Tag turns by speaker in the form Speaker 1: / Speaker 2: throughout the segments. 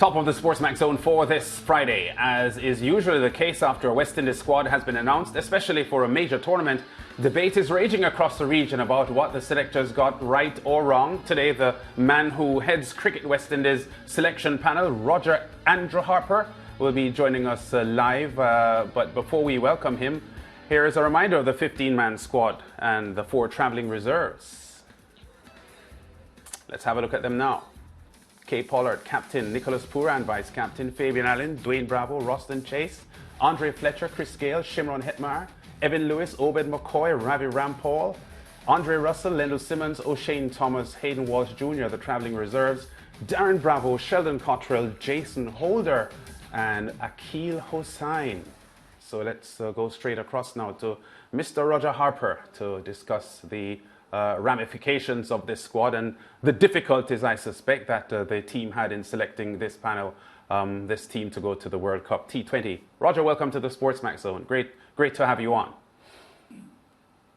Speaker 1: Top of the SportsMax zone for this Friday. As is usually the case after a West Indies squad has been announced, especially for a major tournament, debate is raging across the region about what the selectors got right or wrong. Today, the man who heads Cricket West Indies selection panel, Roger Harper, will be joining us live. But before we welcome him, here is a reminder of the 15-man squad and the 4 travelling reserves. Let's have a look at them now. Kay Pollard, captain; Nicholas Pooran, vice-captain; Fabian Allen, Darren Bravo, Roston Chase; Andre Fletcher, Chris Gayle, Shimron Hetmar, Evan Lewis, Obed McCoy, Ravi Rampal, Andre Russell, Lendl Simmons, O'Shane Thomas, Hayden Walsh Jr., the travelling reserves; Darren Bravo, Sheldon Cottrell, Jason Holder, and Akeal Hossain. So let's go straight across now to Mr. Roger Harper to discuss the ramifications of this squad and the difficulties, I suspect, that the team had in selecting this panel, this team to go to the World Cup T20. Roger, welcome to the SportsMax zone. Great to have you on.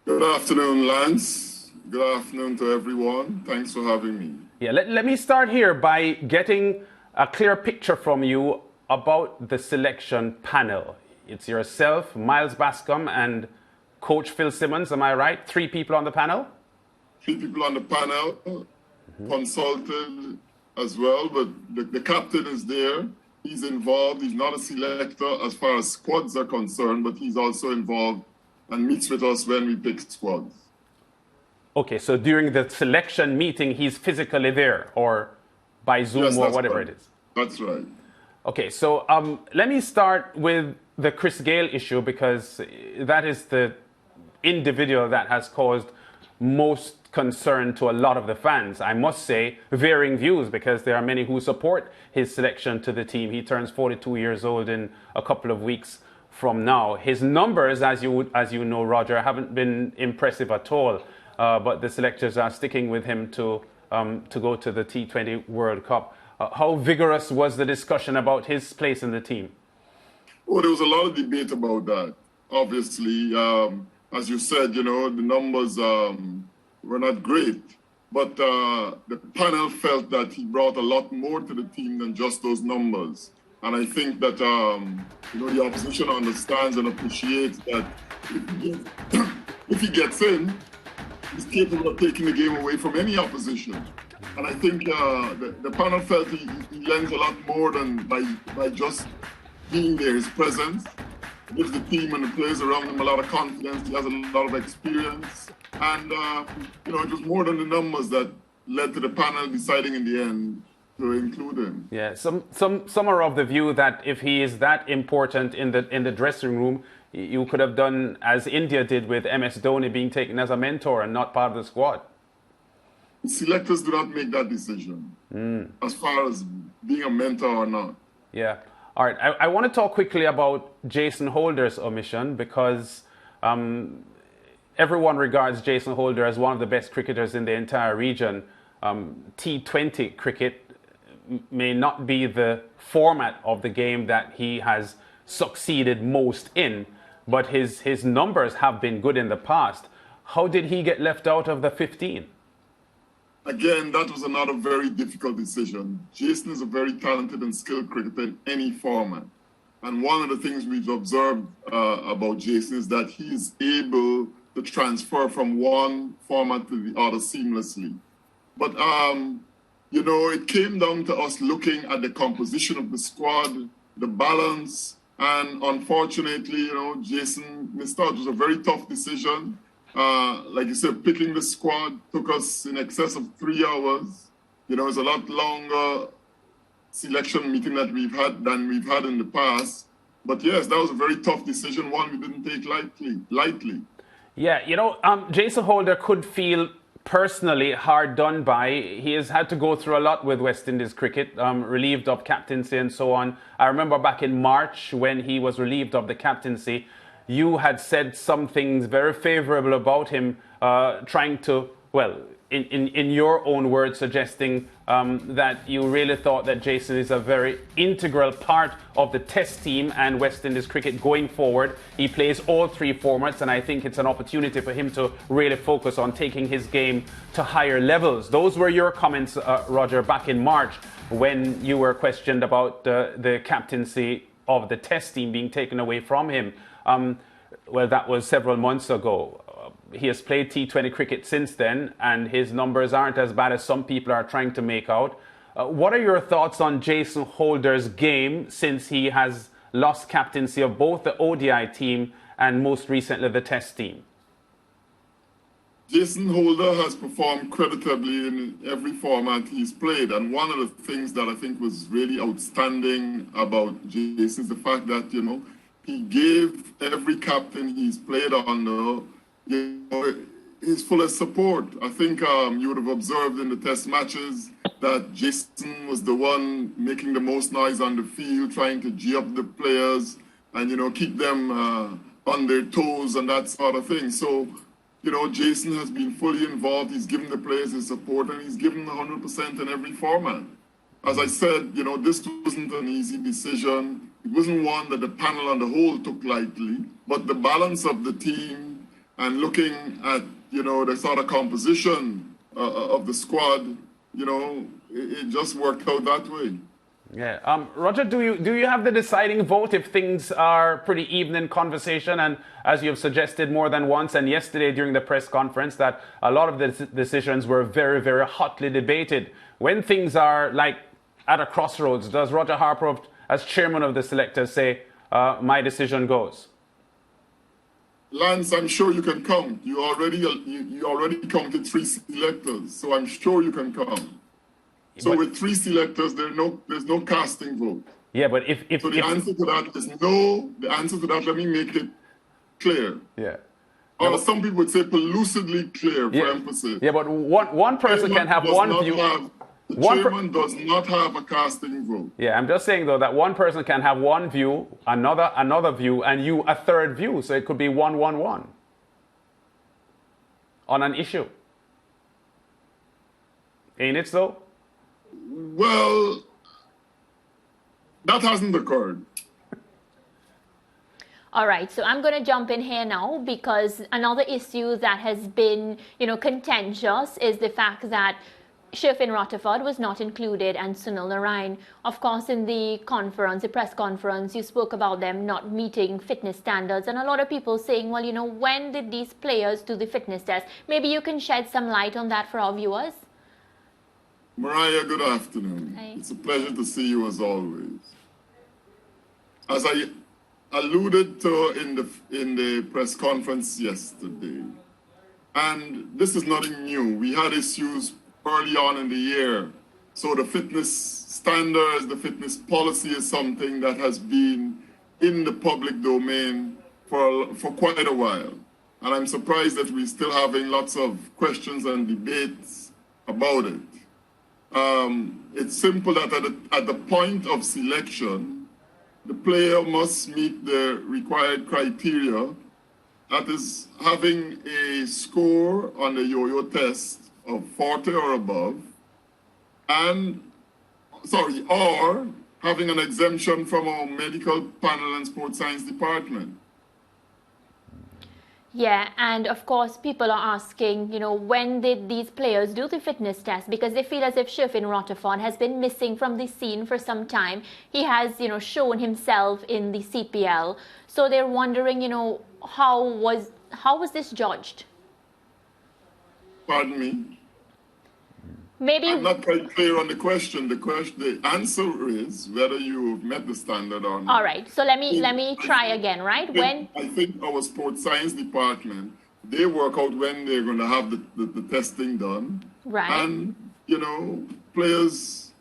Speaker 2: Good afternoon, Lance. Good afternoon to everyone. Thanks for having me.
Speaker 1: Yeah, let me start here by getting a clear picture from you about the selection panel. It's yourself, Miles Bascom, and Coach Phil Simmons, am I right? 3 people on the panel?
Speaker 2: 3 people on the panel, consulted as well, but the captain is there. He's involved. He's not a selector as far as squads are concerned, but he's also involved and meets with us when we pick squads. Okay,
Speaker 1: so during the selection meeting, he's physically there, or by Zoom,
Speaker 2: yes,
Speaker 1: or whatever
Speaker 2: right.
Speaker 1: It is?
Speaker 2: That's right.
Speaker 1: Okay, so let me start with the Chris Gayle issue, because that is the individual that has caused most concern to a lot of the fans. I must say, varying views, because there are many who support his selection to the team. He turns 42 years old in a couple of weeks from now. His numbers, as you know, Roger, haven't been impressive at all. But the selectors are sticking with him to go to the T20 World Cup. How vigorous was the discussion about his place in the team?
Speaker 2: Well, there was a lot of debate about that. Obviously, as you said, the numbers were not great, but the panel felt that he brought a lot more to the team than just those numbers. And I think that, the opposition understands and appreciates that if he gets in, he's capable of taking the game away from any opposition. And I think the panel felt he lends a lot more than by just being there. His presence gives the team and the players around him a lot of confidence. He has a lot of experience. And, it was more than the numbers that led to the panel deciding in the end to include him.
Speaker 1: Yeah, some are of the view that if he is that important in the dressing room, you could have done as India did with MS Dhoni being taken as a mentor and not part of the squad.
Speaker 2: Selectors do not make that decision as far as being a mentor or not.
Speaker 1: Yeah. All right. I want to talk quickly about Jason Holder's omission, because everyone regards Jason Holder as one of the best cricketers in the entire region. T20 cricket may not be the format of the game that he has succeeded most in, but his numbers have been good in the past. How did he get left out of the 15?
Speaker 2: Again, that was another very difficult decision. Jason is a very talented and skilled cricketer in any format. And one of the things we've observed about Jason is that he is able to transfer from one format to the other seamlessly. But, it came down to us looking at the composition of the squad, the balance, and unfortunately, Jason missed out. It was a very tough decision. Like you said, picking the squad took us in excess of 3 hours. It's a lot longer selection meeting that than we've had in the past. But yes, that was a very tough decision, one we didn't take lightly.
Speaker 1: Yeah, Jason Holder could feel personally hard done by. He has had to go through a lot with West Indies cricket, relieved of captaincy and so on. I remember back in March when he was relieved of the captaincy, you had said some things very favourable about him, trying to well, in your own words, suggesting that you really thought that Jason is a very integral part of the Test team and West Indies cricket going forward. He plays all three formats, and I think it's an opportunity for him to really focus on taking his game to higher levels. Those were your comments, Roger, back in March when you were questioned about the captaincy of the Test team being taken away from him. Well, that was several months ago. He has played T20 cricket since then, and his numbers aren't as bad as some people are trying to make out. What are your thoughts on Jason Holder's game since he has lost captaincy of both the ODI team and most recently the Test team?
Speaker 2: Jason Holder has performed creditably in every format he's played, and one of the things that I think was really outstanding about Jason is the fact that, you know, he gave every captain he's played under, you know, his fullest support. I think you would have observed in the Test matches that Jason was the one making the most noise on the field, trying to G up the players and, you know, keep them on their toes and that sort of thing. So, you know, Jason has been fully involved. He's given the players his support, and he's given 100% in every format. As I said, you know, this wasn't an easy decision. It wasn't one that the panel on the whole took lightly, but the balance of the team and looking at, you know, the sort of composition of the squad, you know, it just worked out that way.
Speaker 1: Yeah. Roger, do you have the deciding vote if things are pretty even in conversation? And as you've suggested more than once and yesterday during the press conference, that a lot of the decisions were very, very hotly debated. When things are like at a crossroads, does Roger Harper, as chairman of the Selectors, say, my decision goes?
Speaker 2: Lance, I'm sure you can count. You already counted 3 selectors, so I'm sure you can count. So but with 3 selectors, there's no casting vote.
Speaker 1: Yeah, but if
Speaker 2: the answer to that is no. The answer to that, let me make it clear.
Speaker 1: Yeah.
Speaker 2: Or
Speaker 1: yeah,
Speaker 2: some people would say lucidly clear for emphasis.
Speaker 1: Yeah, but one person can have one view.
Speaker 2: The chairman does not have a casting vote.
Speaker 1: Yeah, I'm just saying though that one person can have one view, another view, and you a third view. So it could be 1-1-1 on an issue. Ain't it so?
Speaker 2: Well, that hasn't occurred.
Speaker 3: All right, so I'm going to jump in here now because another issue that has been, contentious is the fact that Sherfin Rutherford was not included and Sunil Narain. Of course, in the press conference, you spoke about them not meeting fitness standards, and a lot of people saying, well, when did these players do the fitness test? Maybe you can shed some light on that for our viewers.
Speaker 2: Mariah, good afternoon.
Speaker 3: Hi.
Speaker 2: It's a pleasure to see you as always. As I alluded to in the press conference yesterday, and this is nothing new. We had issues early on in the year. So the fitness standards, the fitness policy is something that has been in the public domain for quite a while. And I'm surprised that we're still having lots of questions and debates about it. It's simple that at the point of selection, the player must meet the required criteria. That is having a score on the yo-yo test of 40 or above, or having an exemption from our medical panel and sports science department.
Speaker 3: Yeah, and of course, people are asking, when did these players do the fitness test? Because they feel as if Sherfin Rutherford has been missing from the scene for some time. He has, shown himself in the CPL. So they're wondering, how was this judged?
Speaker 2: Pardon me?
Speaker 3: Maybe
Speaker 2: I'm not quite clear on the question. The answer is whether you've met the standard or not.
Speaker 3: All right. So let me try again, right?
Speaker 2: I think our sports science department, they work out when they're going to have the testing done.
Speaker 3: Right.
Speaker 2: And, players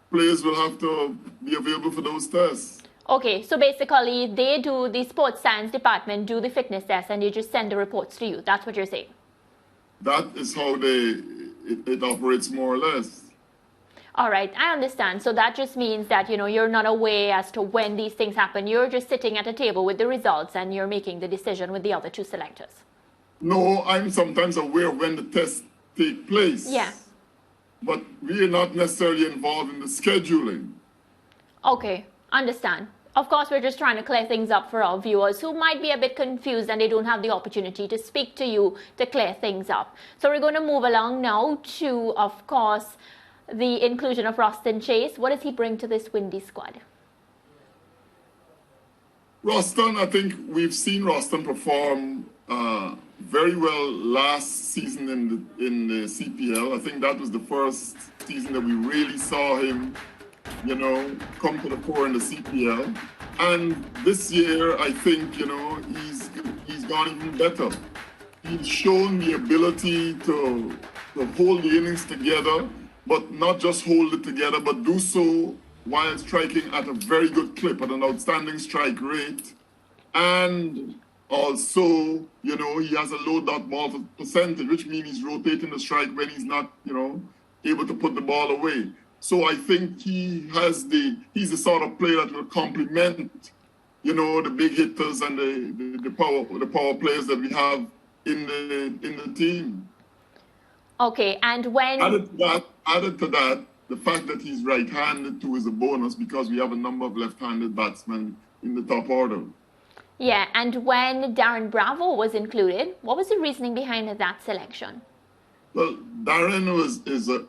Speaker 2: will have to be available for those tests.
Speaker 3: Okay, so basically the sports science department do the fitness test and they just send the reports to you. That's what you're saying?
Speaker 2: That is how it operates more or less.
Speaker 3: All right, I understand. So that just means that, you're not aware as to when these things happen. You're just sitting at a table with the results and you're making the decision with the other 2 selectors.
Speaker 2: No, I'm sometimes aware of when the tests take place.
Speaker 3: Yeah.
Speaker 2: But we are not necessarily involved in the scheduling.
Speaker 3: Okay, understand. Of course, we're just trying to clear things up for our viewers who might be a bit confused and they don't have the opportunity to speak to you to clear things up. So we're going to move along now to, of course, the inclusion of Roston Chase. What does he bring to this Windy squad?
Speaker 2: Roston, I think we've seen Roston perform very well last season in the CPL. I think that was the first season that we really saw him, you know, come to the fore in the CPL. And this year, I think, you know, he's gone even better. He's shown the ability to hold the innings together, but not just hold it together, but do so while striking at a very good clip, at an outstanding strike rate. And also, you know, he has a low dot ball percentage, which means he's rotating the strike when he's not, you know, able to put the ball away. So I think he's the sort of player that will complement, you know, the big hitters and the power players that we have in the team.
Speaker 3: Okay, and when
Speaker 2: added to that, the fact that he's right-handed too is a bonus because we have a number of left-handed batsmen in the top order.
Speaker 3: Yeah, and when Darren Bravo was included, what was the reasoning behind that selection?
Speaker 2: Well, Darren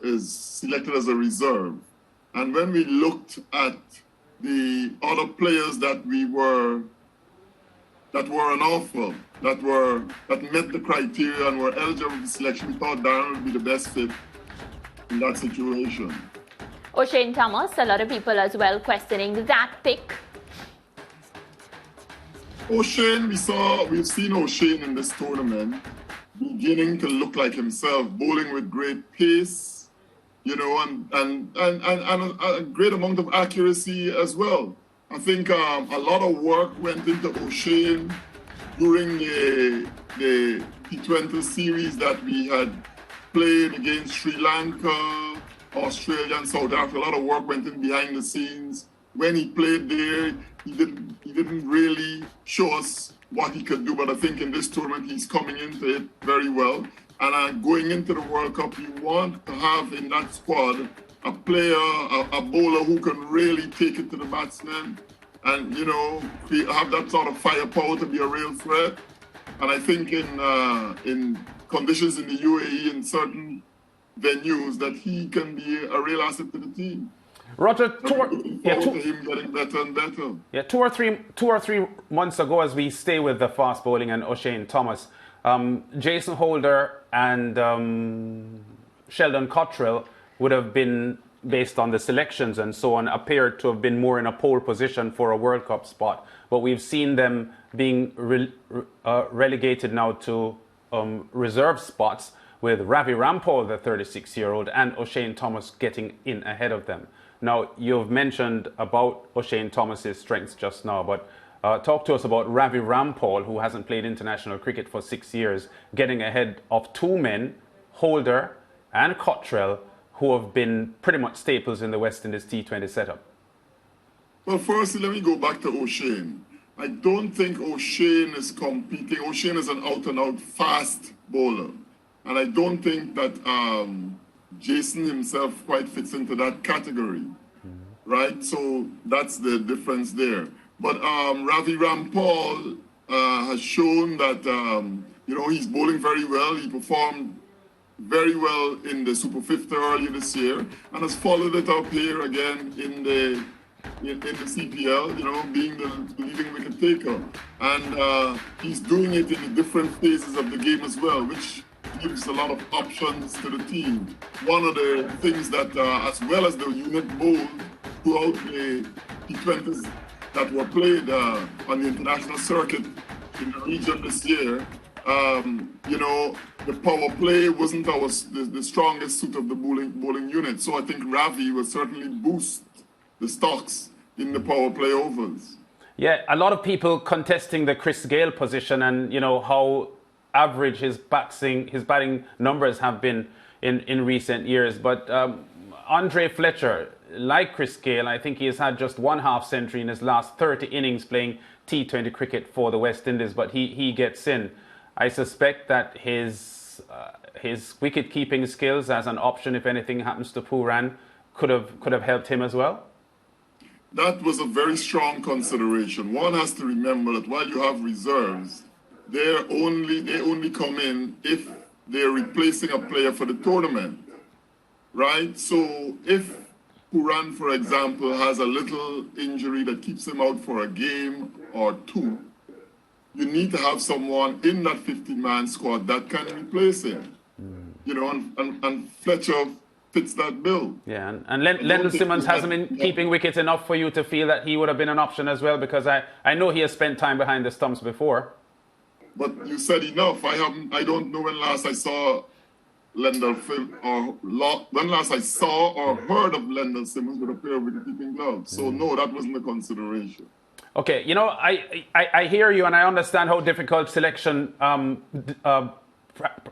Speaker 2: is selected as a reserve, and when we looked at the other players that were on offer, that met the criteria and were eligible for selection, we thought Darren would be the best fit in that situation.
Speaker 3: Omission Thomas, a lot of people as well questioning that pick.
Speaker 2: Omission, we've seen Omission in this tournament beginning to look like himself, bowling with great pace, you know, and a great amount of accuracy as well. I think a lot of work went into Omission during the T20 series that we had played against Sri Lanka, Australia, and South Africa. A lot of work went in behind the scenes. When he played there, he didn't really show us what he could do, but I think in this tournament he's coming into it very well. And going into the World Cup, you want to have in that squad a player, a bowler who can really take it to the batsman and, you know, have that sort of firepower to be a real threat. And I think in conditions in the UAE, in certain venues, that he can be a real asset to the team.
Speaker 1: Roger,
Speaker 2: him getting better and better.
Speaker 1: Yeah, two or three months ago, as we stay with the fast bowling and Omission Thomas, Jason Holder and Sheldon Cottrell would have been, based on the selections and so on, appeared to have been more in a pole position for a World Cup spot. But we've seen them being relegated now to reserve spots, with Ravi Rampal, the 36-year-old, and Omission Thomas getting in ahead of them. Now, you've mentioned about Omission Thomas's strengths just now, but talk to us about Ravi Rampal, who hasn't played international cricket for 6 years, getting ahead of two men, Holder and Cottrell, who have been pretty much staples in the West Indies T20 setup.
Speaker 2: Well, firstly, let me go back to Omission. I don't think Omission is competing. Omission is an out-and-out fast bowler. And I don't think that Jason himself quite fits into that category, right? So that's the difference there. But Ravi Rampal has shown that, you know, he's bowling very well. He performed very well in the Super 50 earlier this year and has followed it up here again in the CPL, you know, being the leading wicket taker. And he's doing it in the different phases of the game as well, which gives a lot of options to the team. One of the things that, as well as the unit bowled throughout the T20s that were played on the international circuit in the region this year, you know, the power play wasn't the strongest suit of the bowling unit. So I think Ravi will certainly boost the stocks in the power play overs.
Speaker 1: Yeah, a lot of people contesting the Chris Gayle position and, you know, how average his batting numbers have been in recent years. But Andre Fletcher, like Chris Gayle, I think he has had just one half century in his last 30 innings playing T20 cricket for the West Indies, but he gets in. I suspect that his wicket-keeping skills as an option, if anything happens to Pooran, could have helped him as well?
Speaker 2: That was a very strong consideration. One has to remember that while you have reserves, they only come in if they're replacing a player for the tournament, right? So if Pooran, for example, has a little injury that keeps him out for a game or two, you need to have someone in that 50-man squad that can replace him. You know, and Fletcher fits that bill.
Speaker 1: Yeah, and Lendl Simmons hasn't been keeping wickets enough for you to feel that he would have been an option as well, because I know he has spent time behind the stumps before.
Speaker 2: But you said enough. I don't know when last I saw Lendl when last I saw or heard of Lendl Simmons with a pair of wicket-keeping gloves. So no, that wasn't a consideration.
Speaker 1: Okay, you know, I hear you and I understand how difficult selection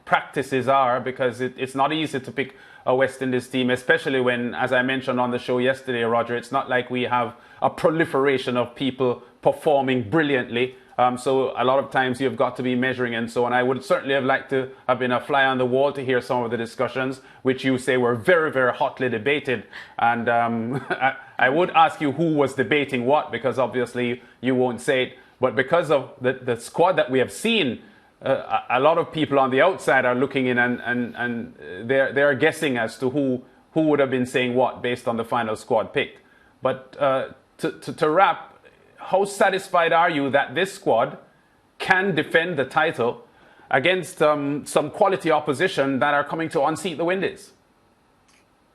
Speaker 1: practices are, because it's not easy to pick a West Indies team, especially when, as I mentioned on the show yesterday, Roger, it's not like we have a proliferation of people performing brilliantly. So a lot of times you've got to be measuring and so on. I would certainly have liked to have been a fly on the wall to hear some of the discussions, which you say were very, very hotly debated. And I would ask you who was debating what, because obviously you won't say it. But because of the squad that we have seen, a lot of people on the outside are looking in and they're guessing as to who would have been saying what based on the final squad picked. But to wrap, how satisfied are you that this squad can defend the title against some quality opposition that are coming to unseat the Windies?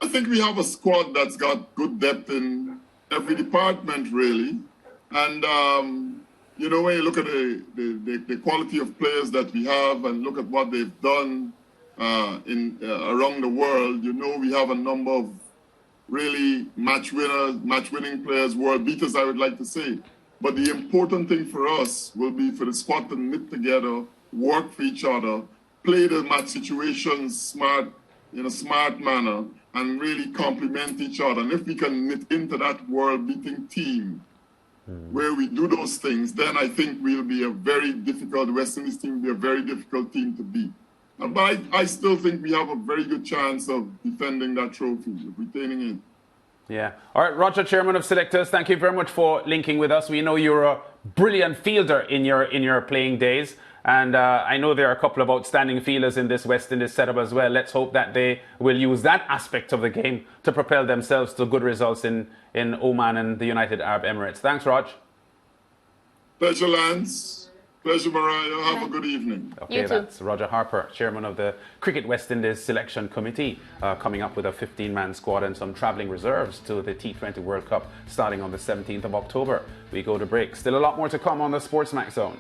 Speaker 2: I think we have a squad that's got good depth in every department, really. And, you know, when you look at the quality of players that we have and look at what they've done around the world, you know, we have a number of really match-winning players, world beaters, I would like to say. But the important thing for us will be for the squad to knit together, work for each other, play the match situations in a smart manner, and really complement each other. And if we can knit into that world-beating team, where we do those things, then I think we'll be a very difficult, West Indies team will be a very difficult team to beat. But I still think we have a very good chance of defending that trophy, of retaining it.
Speaker 1: Yeah. All right, Roger, Chairman of Selectors, thank you very much for linking with us. We know you're a brilliant fielder in your playing days, and I know there are a couple of outstanding fielders in this West Indies setup as well. Let's hope that they will use that aspect of the game to propel themselves to good results in Oman and the United Arab Emirates. Thanks, Rog.
Speaker 2: Pleasure, Lance. Pleasure, Mariah. Have a good evening.
Speaker 1: Okay, that's Roger Harper, Chairman of the Cricket West Indies Selection Committee, coming up with a 15-man squad and some travelling reserves to the T20 World Cup starting on the 17th of October. We go to break. Still a lot more to come on the SportsMax Zone.